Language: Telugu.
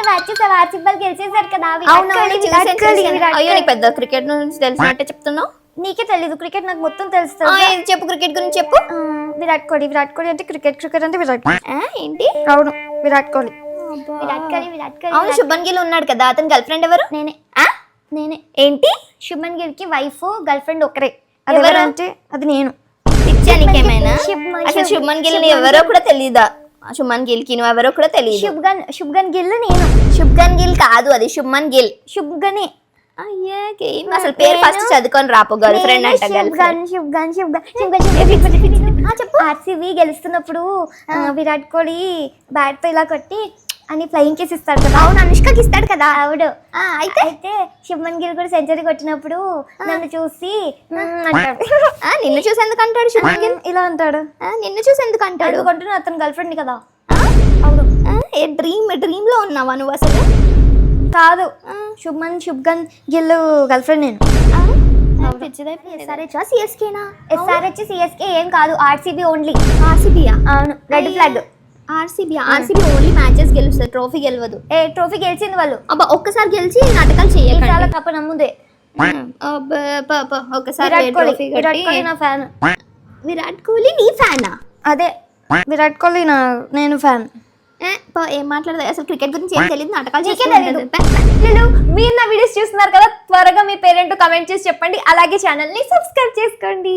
మ్యాచెస్ ఆర్సీబీ వాళ్ళు గెలిచేసారు కదా. అయ్యో నీకు పెద్ద క్రికెట్ నుంచి తెలిసినట్టే చెప్తున్నావు. నీకే తెలీదు క్రికెట్, నాకు మొత్తం తెలుస్తుంది. చెప్పు క్రికెట్ గురించి చెప్పు. విరాట్ కోహ్లీ అంటే క్రికెట్ అంటే విరాట్ కోహ్లీ. ఏంటి? అవును విరాట్ కోహ్లీ. అవును శుభన్ గిల్ ఉన్నాడు కదా, అతని గర్ల్ ఫ్రెండ్ ఎవరు? నేనే. ఏంటి? శుభన్ గిల్ కి వైఫ్ గర్ల్ ఫ్రెండ్ ఒకరే. ఎవరంటే అది నేను. పిచ్చా నీకేమైనా? అసలు శుభన్ గిల్ ఎవరో కూడా తెలీదా? శుభన్ గిల్ కి నువ్వు ఎవరో కూడా తెలియదు. శుభ్గన్ గిల్ నేను. శుభ్గన్ గిల్ కాదు, అది శుభ్మన్ గిల్. శుభ్గనే. అసలు పేరు ఫస్ట్ చదువుకొని రాపో. గర్ల్ ఫ్రెండ్ అంట. చెప్పు. ఆర్సీబీ గెలుస్తున్నప్పుడు విరాట్ కోహ్లీ బ్యాట్ తో ఇలా కొట్టి అని ఫ్లయింగ్ కేస్ ఇస్తాడు కదా. అవును అనుష్కకి ఇస్తాడు కదా. అవుడు. అయితే శుభ్మన్ గిల్ కూడా సెంచరీ కొట్టినప్పుడు నన్ను చూసి అంటాడు. నిన్ను చూసి ఎందుకు అంటాడు శుభ్మన్ గిల్? ఇలా అంటాడు. నిన్ను చూసి ఎందుకు అంటాడు? కొంటున్నా అతను గర్ల్ ఫ్రెండ్ కదా. అవును. డ్రీమ్ లో ఉన్నావా నువ్వు అసలు? కాదు, శుభ్గన్ గిల్ గర్ల్ ఫ్రెండ్ నేను. SRH CSK ఏం కాదు, ఆర్సీబీ ఓన్లీ. ఆర్సీబీయా? అవును, red flag. RCB only matches గెలుస్తుంది, ట్రోఫీ గెలవదు. ట్రోఫీ గెలిచింది వాళ్ళు. అబ్బా ఒక్కసారి గెలిచి నాటకాలు చేయాలి. చాలా కప్ప నమ్ముదే. ఒకసారి విరాట్ కోహ్లీ నా ఫ్యాన్. విరాట్ కోహ్లీ నీ ఫ్యానా? అదే విరాట్ కోహ్లీ నేను ఫ్యాన్. ఏం మాట్లాడదు అసలు, క్రికెట్ గురించి ఏం తెలియదు, నాటకాలు మీరు నా వీడియోస్ చూస్తున్నారు కదా, త్వరగా మీ పేరెంట్ కమెంట్ చేసి చెప్పండి. అలాగే ఛానల్ ని సబ్స్క్రైబ్ చేసుకోండి.